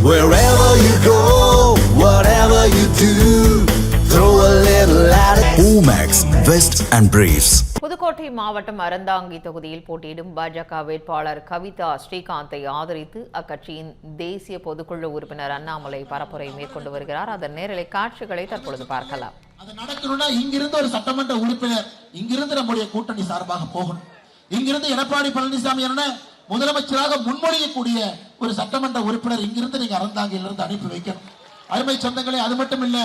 Wherever you go, whatever you do, throw a little at it. Omax, Vest and Briefs. Pudukkottai மாவட்டம் அறந்தாங்கி தொகுதியில் போட்டியிடும் பாஜக வேட்பாளர் கவிதா ஸ்ரீகாந்தை ஆதரித்து அக்கட்சியின் தேசிய பொதுக்குழு உறுப்பினர் அண்ணாமலை பரப்புரை மேற்கொண்டு வருகிறார். அதன் நேரலை காட்சிகளை தற்பொழுது பார்க்கலாம். அது நடக்கணும்னா இங்கிருந்து ஒரு சட்டமன்ற உறுப்பினர் இங்கிருந்து நம்முடைய கூட்டணி சார்பாக போகணும். இங்கிருந்து எடப்பாடி பழனிசாமி என்ன முதலமைச்சராக முன்மொழியக்கூடிய ஒரு சட்டமன்ற உறுப்பினர் இங்கிருந்து நீங்க அறந்தாங்கிலிருந்து அனுப்பி வைக்கணும். அருமை சொந்தங்களே, அது மட்டும் இல்ல,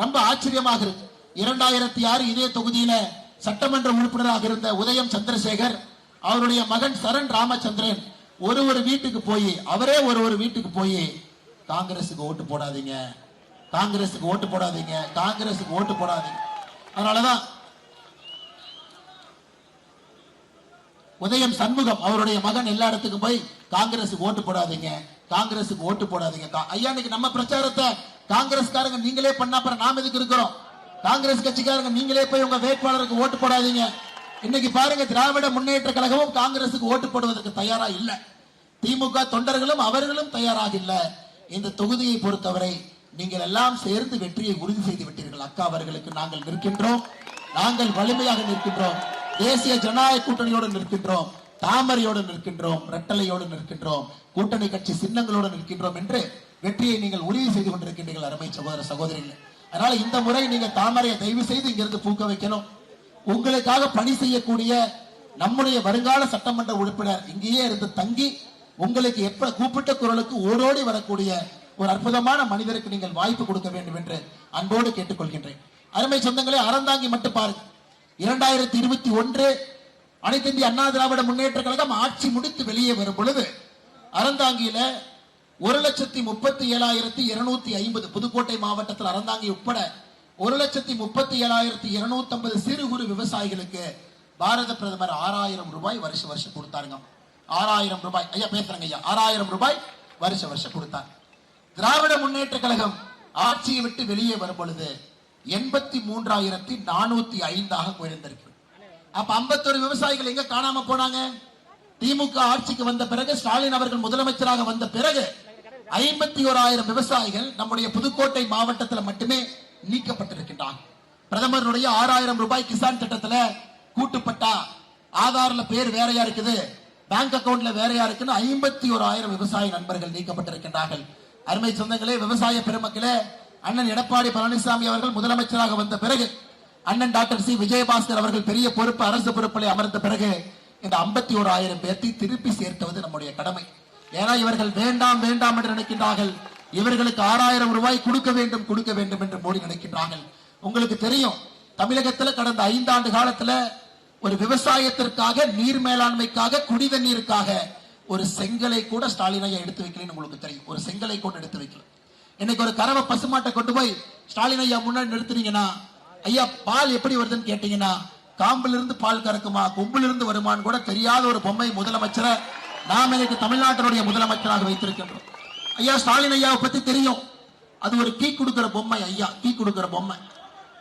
ரொம்ப ஆச்சரியமாக இருக்கு. 2006 இதே தொகுதியில சட்டமன்ற உறுப்பினராக இருந்த உதயம் சந்திரசேகர் அவருடைய மகன் சரண் ராமச்சந்திரன் ஒரு வீட்டுக்கு போய் அவரே ஒரு வீட்டுக்கு போய் காங்கிரசுக்கு ஓட்டு போடாதீங்க, காங்கிரசுக்கு ஓட்டு போடாதீங்க, காங்கிரசுக்கு ஓட்டு போடாதீங்க. அதனாலதான் உதயம் சண்முகம் அவருடைய மகன் எல்லா இடத்துக்கும் போய் காங்கிரசுக்கு ஓட்டு போடாதீங்க, காங்கிரசுக்கு ஓட்டு போடாதீங்க. ஐயா, இன்னைக்கு நம்ம பிரச்சாரத்தை காங்கிரஸ்காரங்க நீங்களே பண்ணா அப்புறம் நாம எதுக்கு இருக்கிறோம்? காங்கிரஸ் கட்சிக்காரங்க நீங்களே போய் உங்க வேட்பாளருக்கு ஓட்டு போடாதீங்க. இன்னைக்கு பாருங்க, திராவிட முன்னேற்ற கழகமும் காங்கிரசுக்கு ஓட்டு போடுவதற்கு தயாரா இல்ல. திமுக தொண்டர்களும் அவர்களும் தயாராக இல்ல. இந்த தொகுதியை பொறுத்தவரை நீங்கள் எல்லாம் சேர்ந்து வெற்றியை உறுதி செய்து விட்டீர்கள். அக்கா அவர்களுக்கு நாங்கள் நிற்கின்றோம், நாங்கள் வலிமையாக நிற்கின்றோம், தேசிய ஜனநாயக கூட்டணியோடு நிற்கின்றோம், தாமரையோடு நிற்கின்றோம், ரெட்டலையோடு நிற்கின்றோம், கூட்டணி கட்சி சின்னங்களோடு நிற்கின்றோம் என்று வெற்றியை நீங்கள் உறுதி செய்து கொண்டிருக்கின்றீர்கள் அருமை சகோதர சகோதரிகள். அதனால இந்த முறை நீங்க தாமரையை தயவு செய்து இங்கிருந்து பூக்க வைக்கணும். உங்களுக்காக பணி செய்யக்கூடிய நம்முடைய வருங்கால சட்டமன்ற உறுப்பினர் இங்கேயே இருந்து தங்கி உங்களுக்கு எப்ப கூப்பிட்ட குரலுக்கு ஓடோடி வரக்கூடிய ஒரு அற்புதமான மனிதருக்கு நீங்கள் வாய்ப்பு கொடுக்க வேண்டும் என்று அன்போடு கேட்டுக்கொள்கின்றேன். அருமை சொந்தங்களே, அறந்தாங்கி மட்டும் பாருங்க. 2021 அனைத்து இந்திய அண்ணா திராவிட முன்னேற்ற கழகம் ஆட்சி முடித்து வெளியே வரும் பொழுது அறந்தாங்கியில 1,37,250 புதுக்கோட்டை மாவட்டத்தில் அறந்தாங்கி உட்பட 1,37,250 சிறு குறு விவசாயிகளுக்கு பாரத பிரதமர் 6,000 ரூபாய் வருஷம் கொடுத்தாருங்க. 6,000 ரூபாய். ஐயா பேசுறாங்க ஐயா, 6,000 ரூபாய் வருஷம் கொடுத்தார். திராவிட முன்னேற்ற கழகம் ஆட்சியை விட்டு வெளியே வரும் பொழுது 83,405 குறைந்திருக்கு. அப்ப 51 விவசாயிகள் எங்க காணாம போனாங்க? திமுக ஆட்சிக்கு வந்த பிறகு, ஸ்டாலின் அவர்கள் முதலமைச்சராக வந்த பிறகு 51,000 விவசாயிகள் நம்முடைய புதுக்கோட்டை மாவட்டத்தில் மட்டுமே நீக்கப்பட்டிருக்கின்றாங்க. பிரதமருடைய 6,000 ரூபாய் கிசான் திட்டத்தில் கூட்டுப்பட்டா ஆதார்ல பேர் வேறையா இருக்குது, பேங்க் அக்கவுண்ட்ல வேறையா இருக்குன்னு 51,000 விவசாய நண்பர்கள் நீக்கப்பட்டிருக்கின்றார்கள். அருமை சொந்தங்களே, விவசாய பெருமக்களே, அண்ணன் எடப்பாடி பழனிசாமி அவர்கள் முதலமைச்சராக வந்த பிறகு, அண்ணன் டாக்டர் சி விஜயபாஸ்கர் அவர்கள் பெரிய பொறுப்பு அரசு பொறுப்பில் அமர்ந்த பிறகு இந்த 51,000 பேர்த்தை திருப்பி சேர்த்துவது நம்முடைய கடமை. ஏன்னா இவர்கள் வேண்டாம் வேண்டாம் என்று நினைக்கின்றார்கள். இவர்களுக்கு 6,000 ரூபாய் கொடுக்க வேண்டும் என்று மோடி நினைக்கின்றார்கள். உங்களுக்கு தெரியும், தமிழகத்தில் கடந்த 5 ஆண்டு காலத்துல ஒரு விவசாயத்திற்காக, நீர் மேலாண்மைக்காக, குடி தண்ணீருக்காக ஒரு செங்கலை கூட ஸ்டாலின் ஐயா எடுத்து வைக்கலன்னு உங்களுக்கு தெரியும். ஒரு செங்கலை கூட எடுத்து வைக்கல. இன்னைக்கு ஒரு கறவை பசுமாட்டை கொண்டு போய் ஸ்டாலின் ஐயா முன்னாடி நிறுத்துறீங்கன்னா, ஐயா பால் எப்படி வருதுன்னு கேட்டீங்கன்னா, காம்பில் இருந்து பால் கறக்குமா, கொம்பில் இருந்து வருமானு கூட தெரியாத ஒரு பொம்மை முதலமைச்சரை நாம் இன்னைக்கு தமிழ்நாட்டினுடைய முதலமைச்சராக வைத்திருக்கின்றோம். ஐயா ஸ்டாலின் ஐயாவை பத்தி தெரியும், அது ஒரு கீ கொடுக்கிற பொம்மை. ஐயா கீ கொடுக்கிற பொம்மை.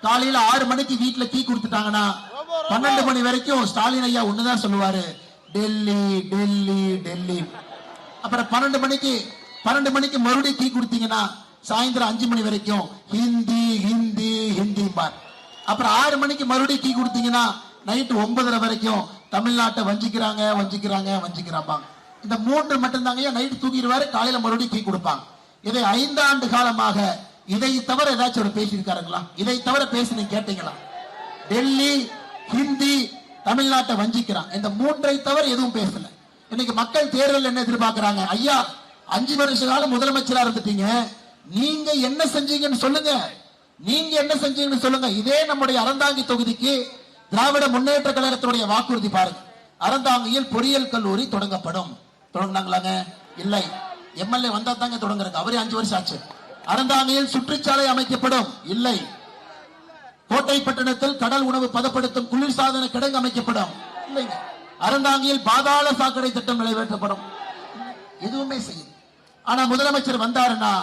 காலையில 6 மணிக்கு வீட்டுல கீ கொடுத்துட்டாங்கன்னா 12 மணி வரைக்கும் ஸ்டாலின் ஐயா ஒண்ணுதான் சொல்லுவாரு, டெல்லி டெல்லி டெல்லி. அப்புறம் 12 மணிக்கு மறுபடியும் கீ கொடுத்தீங்கன்னா சாயந்தரம் 5 மணி வரைக்கும் ஹிந்தி ஹிந்தி ஹிந்தி பார். அப்புறம் 6 மணிக்கு மறுபடியும் கீ கொடுத்தீங்கன்னா நைட்டு 9:30 வரைக்கும் தமிழ்நாட்டை வஞ்சிக்கிறாங்க வஞ்சிக்கிறாங்க வஞ்சிக்கிறாங்க. இந்த 3 மட்டும்தாங்க. நைட்டு தூக்கிடுவாரு, காலையில மறுபடியும் கீ கொடுப்பாங்க. இதை 5 ஆண்டு காலமாக இதை தவிர ஏதாச்சும் ஒரு பேசியிருக்காருங்களா? இதை தவிர பேசி கேட்டீங்களா? டெல்லி ஹிந்தி தமிழ்நாட்டை வஞ்சிக்கிறான், இந்த 3ஐ தவிர எதுவும் பேசல. இன்னைக்கு மக்கள் தேர்தல் என்ன எதிர்பார்க்கிறாங்க? ஐயா 5 வருஷ காலம் முதலமைச்சரா இருந்துட்டீங்க, நீங்க என்ன செஞ்சீங்கன்னு சொல்லுங்க, நீங்க என்ன செஞ்சீங்கன்னு சொல்லுங்க. இதே நம்முடைய அறந்தாங்கி தொகுதிக்கு திராவிட முன்னேற்ற கழகத்தினுடைய வாக்குறுதி பாருங்க. அறந்தாங்கியில் பொறியியல் கல்லூரி தொடங்கப்படும். தொடங்கினாங்களாங்க? இல்லை. எம்எல்ஏ வந்தா தாங்க தொடங்குறாங்க, அவரே 5 வருஷம் ஆச்சு. அறந்தாங்கியில் சுற்றுச்சாலை அமைக்கப்படும். இல்லை. கோட்டைப்பட்டினத்தில் கடல் உணவு பதப்படுத்தும் குளிர்சாதன கிடங்கு அமைக்கப்படும். இல்லைங்க. அறந்தாங்கியில் பாதாள சாக்கடை திட்டம் நிறைவேற்றப்படும். எதுவுமே செய்யும். ஆனா முதலமைச்சர் வந்தாருன்னா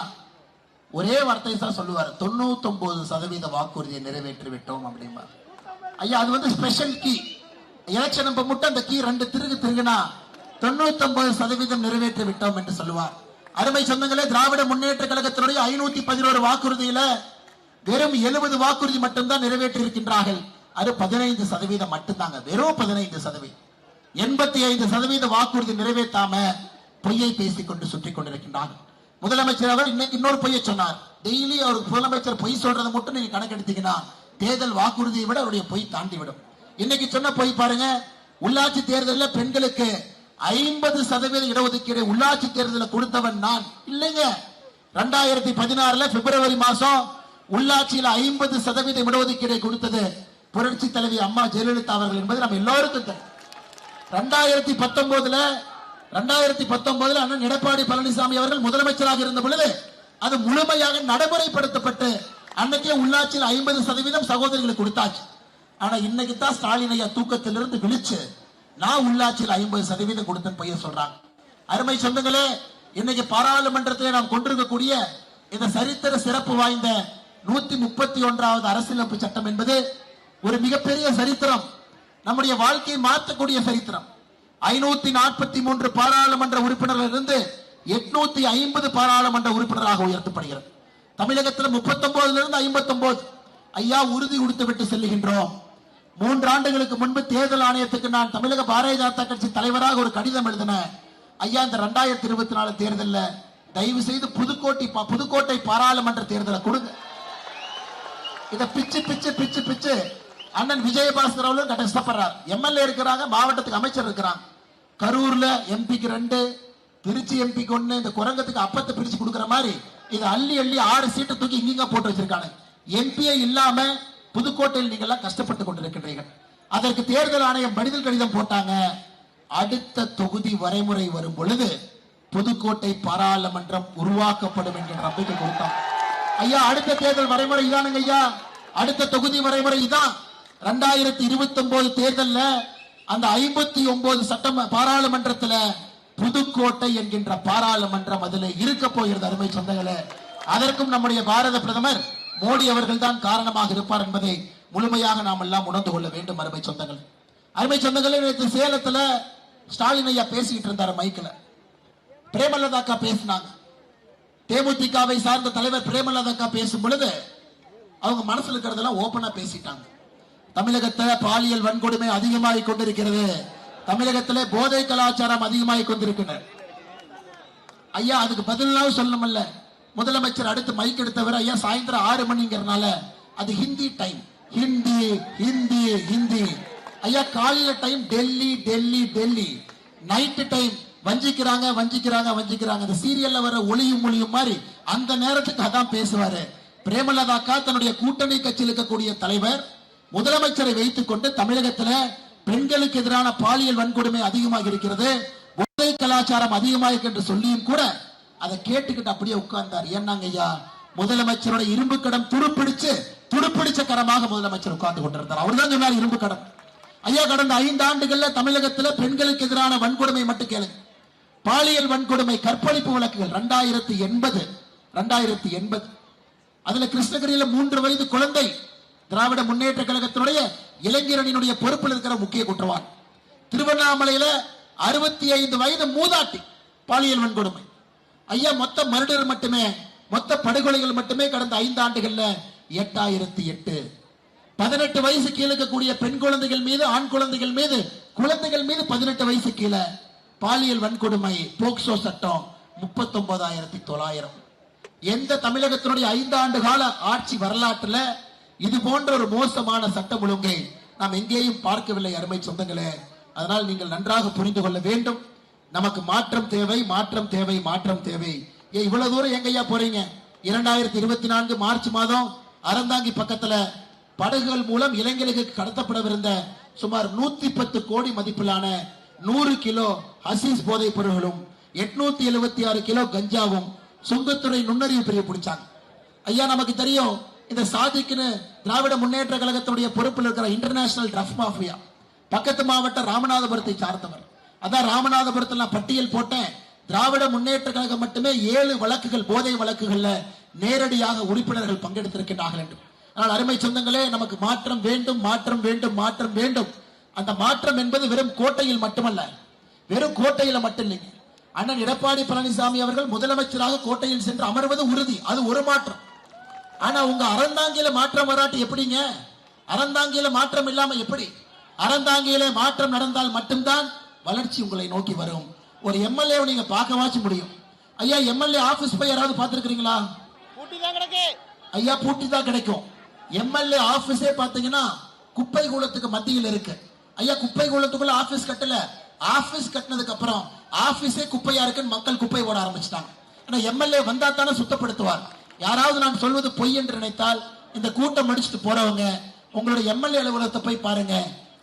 ஒரே வார்த்தை தான் சொல்லுவார், 99% வாக்குறுதியை நிறைவேற்றி விட்டோம் அப்படிமா. ஐயா அது வந்து ஸ்பெஷல் கீ. எலெக்ஷன் அப்ப மட்டும் அந்த கீ 2 திருகுனா 99% நிறைவேற்றி விட்டோம் என்று சொல்லுவார். அருமை சொந்தங்களே, திராவிட முன்னேற்ற கழகத்தினுடைய 511 வாக்குறுதியில வெறும் 70 வாக்குறுதி மட்டும்தான் நிறைவேற்றி இருக்கின்றார்கள். அது 15% மட்டும்தாங்க, வெறும் 15%. 85% வாக்குறுதி நிறைவேற்றாம பொய்யை பேசிக் கொண்டு சுற்றி கொண்டிருக்கின்றார்கள். முதலமைச்சர் அவர் இன்னைக்கு இன்னொரு பொய்யை சொன்னார். டெய்லி அவர் முதலமைச்சர் பொய் சொல்றதை மட்டும் நீங்க கணக்கெடுத்தீங்கன்னா தேர்தல் வாக்குறுதியை விட அவருடைய பொய் தாண்டி விடும். இன்னைக்கு சொன்ன பொய் பாருங்க, உள்ளாட்சி தேர்தலில் பெண்களுக்கு 50% இடஒதுக்கீடு உள்ளாட்சி தேர்தலில் கொடுத்தவன் நான் இல்லைங்க. 2016 பிப்ரவரி மாசம் உள்ளாட்சியில் 50% இடஒதுக்கீடை கொடுத்தது புரட்சி தலைவி அம்மா ஜெயலலிதா அவர்கள் என்பது நம்ம எல்லோருக்கும் தெரியும். 2019 அண்ணன் எடப்பாடி பழனிசாமி அவர்கள் முதலமைச்சராக இருந்த பொழுது அது முழுமையாக நடைமுறைப்படுத்தப்பட்டு அன்னைக்கே உள்ளாட்சியில் 50% சகோதரிகளுக்கு கொடுத்தாச்சு. ஆனா இன்னைக்கு தான் ஸ்டாலின் ஐயா தூக்கத்திலிருந்து விழிச்சு நான் உள்ளாட்சியில் 50% கொடுத்தேன் பையன் சொல்றாங்க. அருமை சொந்தங்களே, இன்னைக்கு பாராளுமன்றத்தில் நாம் கொண்டிருக்கக்கூடிய இந்த சரித்திர சிறப்பு வாய்ந்த 131வது அரசியலமைப்பு சட்டம் என்பது ஒரு மிகப்பெரிய சரித்திரம், நம்முடைய வாழ்க்கையை மாற்றக்கூடிய சரித்திரம். 543 பாராளுமன்ற உறுப்பினர்கள் இருந்து 850 பாராளுமன்ற உறுப்பினராக உயர்த்தப்படுகிறது. தமிழகத்தில் 39 இருந்து 59 ஐயா உறுதி கொடுத்து விட்டு செல்லுகின்றோம். 3 ஆண்டுகளுக்கு முன்பு தேர்தல் ஆணையத்துக்கு நான் தமிழக பாரதிய ஜனதா கட்சி தலைவராக ஒரு கடிதம் எழுதினேன். ஐயா, இந்த 2024 தேர்தலில் தயவு செய்து புதுக்கோட்டை பாராளுமன்ற தேர்தலை கொடுங்க. இதை பிச்சு பிச்சு பிச்சு பிச்சு அண்ணன் விஜயபாஸ்கர் அவர்களும் கஷ்டப்படுறார். எம்எல்ஏ இருக்கிறாங்க, மாவட்டத்துக்கு அமைச்சர் இருக்கிறாங்க. கரூர்ல எம்பிக்கு 2, திருச்சி எம்பிக்கு 1, இந்த குரங்கத்துக்கு அப்பத்தை பிரிச்சு கொடுக்கிற மாதிரி இது அள்ளி அள்ளி 6 சீட்டை தூக்கி இங்க போட்டு வச்சிருக்காங்க. எம்பியே இல்லாம புதுக்கோட்டையில் நீங்க எல்லாம் கஷ்டப்பட்டு கொண்டிருக்கின்றீர்கள். அதற்கு தேர்தல் ஆணையம் பதில் கடிதம் போட்டாங்க. அடுத்த தொகுதி வரைமுறை வரும் பொழுது புதுக்கோட்டை பாராளுமன்றம் உருவாக்கப்படும் என்கிற நம்பிக்கை கொடுத்தாங்க. ஐயா, அடுத்த தேர்தல் வரைமுறை இதானுங்க ஐயா, அடுத்த தொகுதி வரைமுறை இதான். 2029 தேர்தல்ல அந்த 59 சட்டம் பாராளுமன்றத்தில் புதுக்கோட்டை என்கின்ற பாராளுமன்றம் அதில் இருக்க போகிறது. அருமை சொந்தங்களே, அதற்கும் நம்முடைய பாரத பிரதமர் மோடி அவர்கள் தான் காரணமாக இருப்பார் என்பதை முழுமையாக நாம் எல்லாம் உணர்ந்து கொள்ள வேண்டும். அருமை சொந்தங்களே, நேற்று சேலத்துல ஸ்டாலின் ஐயா பேசிக்கிட்டு இருந்தார் மைக்கில். பிரேமலதா அக்கா பேசினாங்க. தேமுதிகவை சார்ந்த தலைவர் பிரேமலதா அக்கா பேசும் பொழுது அவங்க மனசுல இருக்கிறதெல்லாம் ஓபனா பேசிட்டாங்க. தமிழகத்தில் பாலியல் வன்கொடுமை அதிகமாகிக் கொண்டிருக்கிறது, தமிழகத்தில் போதை கலாச்சாரம் அதிகமாகிக் கொண்டிருக்கிறது. ஐயா, அதுக்கு பதிலாக சொல்லணும்ல. முதலமைச்சர் அடுத்து மைக் எடுத்தவர் ஐயா சாயந்தரம் 6 மணிங்கிறதுனால அது ஹிந்தி டைம், ஹிந்தி ஹிந்தி ஹிந்தி. ஐயா, காலையில time Delhi Delhi Delhi, night time வஞ்சிக்கிறாங்க வஞ்சிக்கிறாங்க வஞ்சிக்கிறாங்க. அந்த சீரியல்ல வர ஒளியும் மொழியும் மாதிரி அந்த நேரத்துக்கு அதான் பேசுவாரு. பிரேமலதாக்கா தன்னுடைய கூட்டணி கட்சியில் இருக்கக்கூடிய தலைவர் முதலமைச்சரை வைத்துக் கொண்டு தமிழகத்தில் பெண்களுக்கு எதிரான பாலியல் வன்கொடுமை அதிகமாக இருக்கிறது, போதை கலாச்சாரம் அதிகமாக என்று சொல்லியும் கூட அதை கேட்டுக்கிட்டு அப்படியே உட்கார்ந்தார். ஏன்னாங்க ஐயா, முதலமைச்சரோட இரும்பு கடம் துடுப்பிடிச்ச கரமாக முதலமைச்சர் உட்கார்ந்து கொண்டிருந்தார். அவர் தான் சொன்னார் இரும்பு கடம். ஐயா, கடந்த 5 ஆண்டுகள்ல தமிழகத்தில் பெண்களுக்கு எதிரான வன்கொடுமை மட்டும் கேளுங்க. பாலியல் வன்கொடுமை கற்பழிப்பு வழக்குகள் 2080 அதுல கிருஷ்ணகிரியில 3 வயது குழந்தை திராவிட முன்னேற்ற கழகத்தினுடைய இளைஞரணியினுடைய பொறுப்பில் இருக்கிற முக்கிய குற்றவாளி. திருவண்ணாமலையில 65 வயது மூதாட்டி பாலியல் வன்கொடுமை. ஐயா, மொத்த மர்டர் மட்டுமே, மொத்த படுகொலைகள் மட்டுமே கடந்த 5 ஆண்டுகள்ல 8008. 18 வயசு கீழே இருக்கக்கூடிய பெண் குழந்தைகள் மீது, ஆண் குழந்தைகள் மீது, குழந்தைகள் மீது 18 வயசு கீழே பாலியல் வன்கொடுமை போக்சோ சட்டம் 39,900. எந்த தமிழகத்தினுடைய 5 ஆண்டு கால ஆட்சி வரலாற்றுல இது போன்ற ஒரு மோசமான சட்டம் ஒழுங்கை நாம் எங்கேயும் பார்க்கவில்லை. அருமை சொந்தங்களே, அதனால் நீங்கள் நன்றாக புரிந்து கொள்ள வேண்டும். நமக்கு மாற்றம் தேவை, மாற்றம் தேவை, மாற்றம் தேவை. இவ்வளவு தூரம் எங்கய்யா போறீங்க? 2024 மார்ச் மாதம் அறந்தாங்கி பக்கத்துல படகுகள் மூலம் இளைஞர்களுக்கு கடத்தப்படவிருந்த சுமார் 110 கோடி மதிப்பிலான 100 கிலோ ஹசீஸ் போதைப் பொருள்களும் 876 கிலோ கஞ்சாவும் சுங்கத்துறை நுண்ணறிவு பிரிவு பிடிச்சாங்க. ஐயா, நமக்கு தெரியும் இந்த சாதிக்குன்னு திராவிட முன்னேற்ற கழகத்துடைய பொறுப்பில் இருக்கிற இன்டர்நேஷனல் ட்ரக்ஸ் மாஃபியா பக்கத்து மாவட்ட ராமநாதபுரத்தை சார்ந்தவர். அதான் ராமநாதபுரத்தில் நான் பட்டியல் போட்டேன். திராவிட முன்னேற்ற கழகம் மட்டுமே 7 வழக்குகள், போதை வழக்குகள்ல நேரடியாக உறுப்பினர்கள் பங்கெடுத்திருக்கிறார்கள் என்று. ஆனால் அருமை சொந்தங்களே, நமக்கு மாற்றம் வேண்டும், மாற்றம் வேண்டும், மாற்றம் வேண்டும். அந்த மாற்றம் என்பது வெறும் கோட்டையில் மட்டுமல்ல, வெறும் கோட்டையில மட்டும் இல்லைங்க. அண்ணன் எடப்பாடி பழனிசாமி அவர்கள் முதலமைச்சராக கோட்டையில் சென்று அமர்வது உறுதி, அது ஒரு மாற்றம். ஆனா உங்க அறந்தாங்கியில மாற்றம் வராட்டி எப்படிங்க? அறந்தாங்கியில மாற்றம் இல்லாம எப்படி? அறந்தாங்கியில மாற்றம் நடந்தால் மட்டும்தான் வளர்ச்சி உங்களை நோக்கி வரும். ஒரு எம்எல்ஏ நீங்க பார்க்கவாச்சு முடியும். ஐயா, எம்எல்ஏ ஆபீஸ் போய் யாராவது பார்த்திருக்கீங்களா? ஐயா, பூட்டி தான் கிடைக்கும். எம்எல்ஏ ஆபீஸே பாத்தீங்கன்னா குப்பை கூலத்துக்கு மத்தியில் இருக்கு. ஐயா, குப்பை கூலத்துக்குள்ள ஆபீஸ் கட்டல. ஆபீஸ் கட்டினதுக்கு அப்புறம் ஆபீஸே குப்பையா இருக்குன்னு மக்கள் குப்பை போட ஆரம்பிச்சிட்டாங்க. ஆனா எம்எல்ஏ வந்தா தானே சுத்தப்படுத்துவார். யாராவது நான் சொல்வது பொய் என்று நினைத்தால் இந்த கூட்டம் முடிச்சுட்டு போறவங்க உங்களுடைய எம்எல்ஏ அலுவலகத்தை போய் பாருங்க.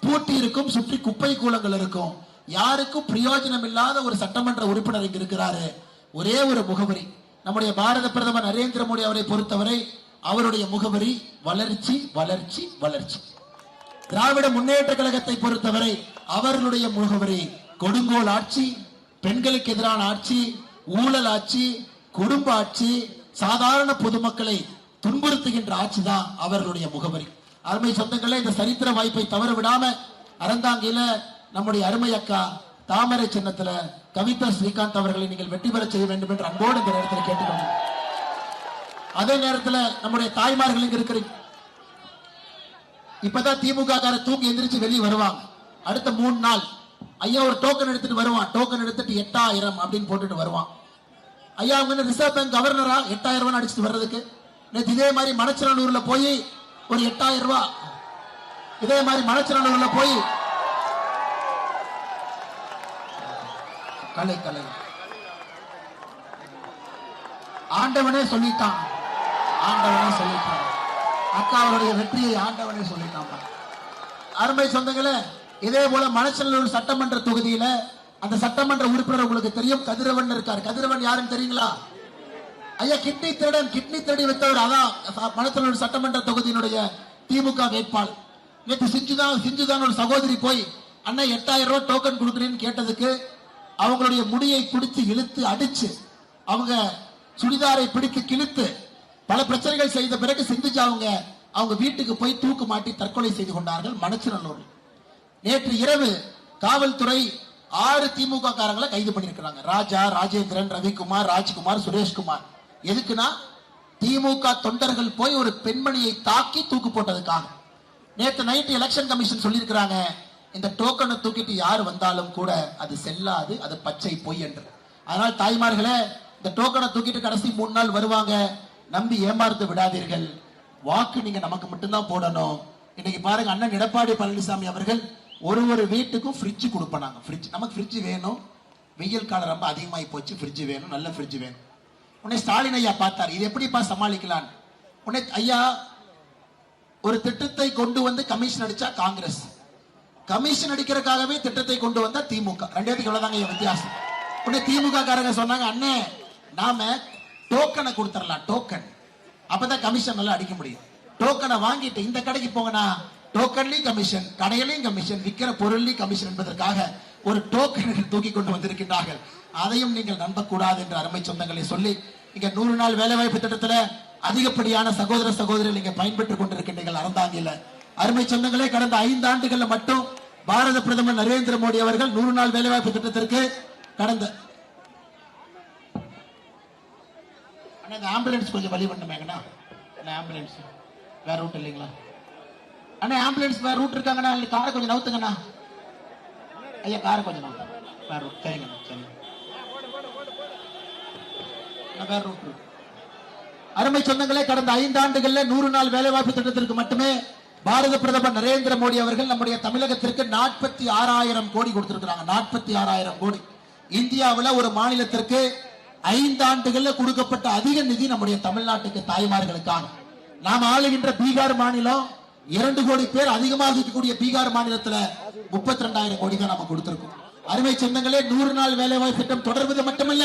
பூட்டி இருக்கும், சுற்றி குப்பை கூலங்கள் இருக்கும். யாருக்கும் பிரயோஜனம் இல்லாத ஒரு சட்டமன்ற உறுப்பினர் இங்க இருக்கிறாரு. ஒரே ஒரு முகவரி, நம்முடைய பாரத பிரதமர் நரேந்திர மோடி அவரை பொறுத்தவரை அவருடைய முகவரி வளர்ச்சி, வளர்ச்சி, வளர்ச்சி. திராவிட முன்னேற்ற கழகத்தை பொறுத்தவரை அவர்களுடைய முகவரி கொடுங்கோல் ஆட்சி, பெண்களுக்கு எதிரான ஆட்சி, ஊழல் ஆட்சி, குடும்ப ஆட்சி, சாதாரண பொதுமக்களை துன்புறுத்துகின்ற ஆட்சி தான் அவர்களுடைய முகவரி. அருமை சொந்தங்களே, இந்த சரித்திர வாய்ப்பை தவற விடாம அறந்தாங்கில நம்முடைய அருமை அக்கா தாமரை சின்னத்துல கவிதா ஸ்ரீகாந்த் அவர்களை நீங்கள் வெற்றி பெற செய்ய வேண்டும் என்று அன்போடு இந்த நேரத்தில் கேட்டுக்கொண்டோம். அதே நேரத்தில் நம்முடைய தாய்மார்கள் இங்க இருக்கிறீங்க. இப்பதான் திமுக கார தூங்கி எந்திரிச்சு வெளியே வருவாங்க. அடுத்த 3 நாள் ஐயா ஒரு டோக்கன் எடுத்துட்டு வருவான். டோக்கன் எடுத்துட்டு 8000 அப்படின்னு போட்டுட்டு வருவான். ஐயா, அவங்க ரிசர்வ் பேங்க் கவர்னரா 8000 ரூபாய் அடிச்சுட்டு வர்றதுக்கு. நேற்று இதே மாதிரி மணச்சநல்லூர்ல போய் ஒரு 8000 ரூபாய், இதே மாதிரி மணச்சநல்லூர்ல போய் கலை கலை ஆண்டவனே சொல்லிட்டான், ஆண்டவனே சொல்லிட்டான். அக்கா அவருடைய வெற்றியை ஆண்டவனே சொல்லிட்டான். அருமை சொந்தங்களே, இதே போல மணச்சநல்லூர் சட்டமன்ற தொகுதியில அந்த சட்டமன்ற உறுப்பினர் உங்களுக்கு தெரியும், கதிரவன் இருக்கார். கதிரவன் யாருன்னு தெரியுங்களா? ஐயா, கிட்னி திருடன், கிட்னி திருடி வித்தவர். அதான் மணச்சநல்லூர் சட்டமன்ற தொகுதியினுடைய திமுக வேட்பாளர். நேற்று சிஞ்சுதான் ஒரு சகோதரி போய் அண்ணா 8000 ரூபாய் டோக்கன் கொடுக்குறேன்னு கேட்டதுக்கு அவங்களுடைய முடியை பிடித்து இழுத்து அடிச்சு, அவங்க சுடிதாரை பிடித்து கிழித்து பல பிரச்சனைகள் செய்த பிறகு சிந்திச்சு அவங்க வீட்டுக்கு போய் தூக்கு மாட்டி தற்கொலை செய்து கொண்டார்கள் மணச்சநல்லூர். நேற்று இரவு காவல்துறை 6 திமுக காரங்களை கைது பண்ணிருக்கிறாங்க. ராஜா, ராஜேந்திரன், ரவிக்குமார், ராஜ்குமார், சுரேஷ்குமார். எதுக்குன்னா திமுக தொண்டர்கள் போய் ஒரு பெண்மணியை தாக்கி தூக்கு போட்டதுக்காக. நேற்று நைட்டு எலெக்ஷன் கமிஷன் சொல்லியிருக்கிறாங்க, இந்த டோக்கனை தூக்கிட்டு யார் வந்தாலும் கூட அது செல்லாது, அது பச்சை பொய் என்று. அதனால் தாய்மார்களே, இந்த டோக்கனை தூக்கிட்டு கடைசி 3 நாள் வருவாங்க, நம்பி ஏமாந்து விடாதீர்கள். வாக்கு நீங்க நமக்கு மட்டும்தான் போடணும். இன்னைக்கு பாருங்க, அண்ணன் எடப்பாடி பழனிசாமி அவர்கள் ஒரு வீட்டுக்கும் ஃப்ரிட்ஜ் கொடுப்பாங்க. நமக்கு ஃப்ரிட்ஜ் வேணும், வெயில் காலம் ரொம்ப அதிகமாகி போச்சு, ஃப்ரிட்ஜ் வேணும், நல்ல ஃப்ரிட்ஜ் வேணும். உடனே ஸ்டாலின் ஐயா பார்த்தார், இது எப்படிப்பா சமாளிக்கலாம். உடனே ஐயா ஒரு திட்டத்தை கொண்டு வந்து கமிஷன் அடிச்சா காங்கிரஸ், கமிஷன் அடிக்கிறதுக்காகவே திட்டத்தை கொண்டு வந்தா திமுக. ரெண்டேத்துக்கு எவ்வளவுதாங்க வித்தியாசம். உடனே திமுக காரங்க சொன்னாங்க, அண்ணே நாம டோக்கனை கொடுத்துடலாம், டோக்கன், அப்பதான் கமிஷன் நல்லா அடிக்க முடியும். டோக்கனை வாங்கிட்டு இந்த கடைக்கு போங்கண்ணா, டோக்கன்லயும் கமிஷன், கடையிலையும் கமிஷன், விற்கிற பொருள்லையும் கமிஷன் என்பதற்காக ஒரு டோக்கன் தூக்கி கொண்டு வந்திருக்கின்றார்கள். அதையும் நீங்கள் நம்பக்கூடாது என்ற அருமை சொந்தங்களை சொல்லி, இங்க 100 நாள் வேலைவாய்ப்பு திட்டத்துல அதிகப்படியான சகோதர சகோதரிகள் நீங்க பயன்பெற்றுக் கொண்டிருக்கின்றீர்கள் அறந்தாங்கில. அருமை சொந்தங்களே, கடந்த 5 ஆண்டுகள்ல மட்டும் பாரத பிரதமர் நரேந்திர மோடி அவர்கள் 100 நாள் வேலைவாய்ப்பு திட்டத்திற்கு கடந்த ஆம்புலன்ஸ் கொஞ்சம் வழி பண்ணுமேங்கண்ணா. ஆம்புலன்ஸ் வேற ரூட் இல்லைங்களா அண்ணா? ஆம்புலன்ஸ் வேற ரூட் இருக்காங்கண்ணா, காரை கொஞ்சம் நவுத்துங்கண்ணா. ஐயா, காரை கொஞ்சம் நவுத்து, வேற ரூட். சரிங்கண்ணா, சரிங்க, வேற ரூட். அருமை சொந்தங்களே, கடந்த 5 ஆண்டுகள்ல 100 நாள் வேலைவாய்ப்பு திட்டத்திற்கு மட்டுமே பாரத பிரதமர் நரேந்திர மோடி அவர்கள் நம்முடைய தமிழகத்திற்கு 46,000 கோடி கொடுத்திருக்கிறாங்க. 46,000 கோடி. இந்தியாவில் ஒரு மாநிலத்திற்கு 5 ஆண்டுகள்ல கொடுக்கப்பட்ட அதிக நிதி நம்முடைய தமிழ்நாட்டுக்கு தாய்மார்களுக்காக. நாம் ஆளுகின்ற பீகார் மாநிலம் 2 கோடி பேர் அதிகமாக இருக்கக்கூடிய பீகார் மாநிலத்துல 32,000 கோடி தான் நம்ம கொடுத்திருக்கோம். அருமை சொந்தங்களே, 100 நாள் வேலைவாய்ப்பு திட்டம் தொடர்வது மட்டுமல்ல,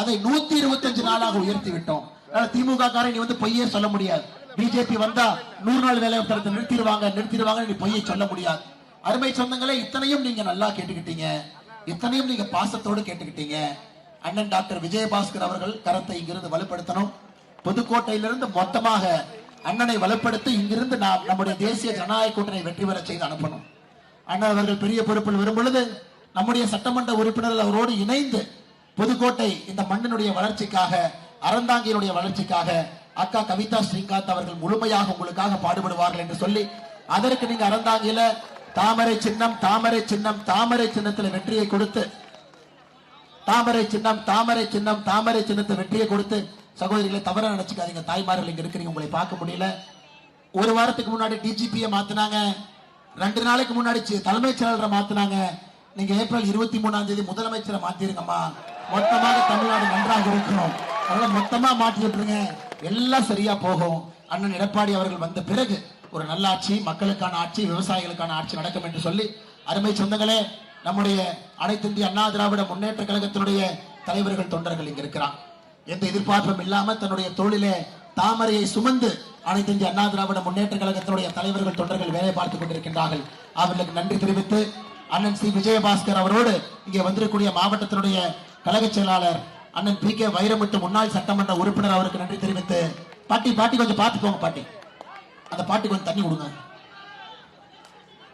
அதை 125 நாளாக உயர்த்தி விட்டோம். திமுக காரன் நீ வந்து பொய்யே சொல்ல முடியாது. பிஜேபி வந்தா 100 நாள் வேலைவாய்ப்பு திட்டத்தை நிறுத்திடுவாங்க நீ பொய்யை சொல்ல முடியாது. அருமை சொந்தங்களே, இத்தனையும் நீங்க நல்லா கேட்டுக்கிட்டீங்க, இத்தனையும் நீங்க பாசத்தோடு கேட்டுக்கிட்டீங்க. அண்ணன் டாக்டர் விஜயபாஸ்கர் அவர்கள் கரத்தை இங்கிருந்து வலுப்படுத்தணும். புதுக்கோட்டையிலிருந்து மொத்தமாக அண்ணனை வலுப்படுத்தி இங்கிருந்து நாம் நம்முடைய தேசிய ஜனநாயக கூட்டணி வெற்றி பெற செய்து அனுப்பணும். அண்ணன் அவர்கள் பெரிய பொறுப்பில் வரும் பொழுது நம்முடைய சட்டமன்ற உறுப்பினர்கள் அவரோடு இணைந்து புதுக்கோட்டை இந்த மண்ணினுடைய வளர்ச்சிக்காக, அறந்தாங்கியினுடைய வளர்ச்சிக்காக அக்கா கவிதா ஸ்ரீகாந்த் அவர்கள் முழுமையாக உங்களுக்காக பாடுபடுவார்கள் என்று சொல்லி, அதற்கு நீங்க அறந்தாங்கியில தாமரை சின்னம், தாமரை சின்னம், தாமரை சின்னத்தில் வெற்றியை கொடுத்து, தாமரை சின்னம், தாமரை சின்னம், தாமரை சின்னத்தை வெற்றியை கொடுத்து, சகோதரிகளை தவற நினைச்சுக்காதீங்க. தாய்மார்கள் இங்க இருக்கிறீங்க, உங்களை பார்க்க முடியல. ஒரு வாரத்துக்கு முன்னாடி டிஜிபியை மாத்தினாங்க, 2 நாளைக்கு முன்னாடி தலைமைச் செயலரை மாத்தினாங்க. நீங்க ஏப்ரல் 23ஆம் தேதி முதலமைச்சரை மாத்திருங்கம்மா. மொத்தமாக தமிழ்நாடு நன்றாக இருக்கணும். அதனால மொத்தமா மாற்றி விட்டுருங்க, எல்லாம் சரியா போகும். அண்ணன் எடப்பாடி அவர்கள் வந்த பிறகு ஒரு நல்லாட்சி, மக்களுக்கான ஆட்சி, விவசாயிகளுக்கான ஆட்சி நடக்கும் என்று சொல்லி, அருமை சொந்தங்களே, நம்முடைய அனைத்து இந்திய அண்ணா திராவிட முன்னேற்ற கழகத்தினுடைய தலைவர்கள், தொண்டர்கள் இங்க இருக்கிறார். எந்த எதிர்பார்ப்பும் இல்லாம தன்னுடைய தோளிலே தாமரையை சுமந்து அனைத்து இந்திய அண்ணா திராவிட முன்னேற்ற கழகத்தினுடைய தலைவர்கள், தொண்டர்கள் வேலை பார்த்துக் கொண்டிருக்கின்றார்கள். அவர்களுக்கு நன்றி தெரிவித்து, அண்ணன் சி விஜயபாஸ்கர் அவரோடு இங்கே வந்திருக்கக்கூடிய மாவட்டத்தினுடைய கழக செயலாளர் அண்ணன் பி கே வைரமுத்து முன்னாள் சட்டமன்ற உறுப்பினர் அவருக்கு நன்றி தெரிவித்து, பாட்டி கொஞ்சம் பார்த்துக்கோங்க, பாட்டி அந்த பாட்டி கொஞ்சம் தண்ணி கொடுங்க.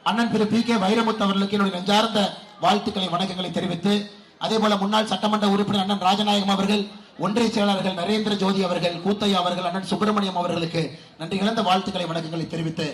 அண்ணன் திரு பி கே வைரமுத்து அவர்களுக்கு என்னுடைய நெஞ்சார்ந்த வாழ்த்துக்களை, வணக்கங்களை தெரிவித்து, அதே போல முன்னாள் சட்டமன்ற உறுப்பினர் அண்ணன் ராஜநாயகம் அவர்கள், ஒன்றிய செயலாளர்கள் நரேந்திர ஜோதி அவர்கள், கூத்தையா அவர்கள், அண்ணன் சுப்பிரமணியம் அவர்களுக்கு நன்றி இழந்த வாழ்த்துக்களை, வணக்கங்களை தெரிவித்து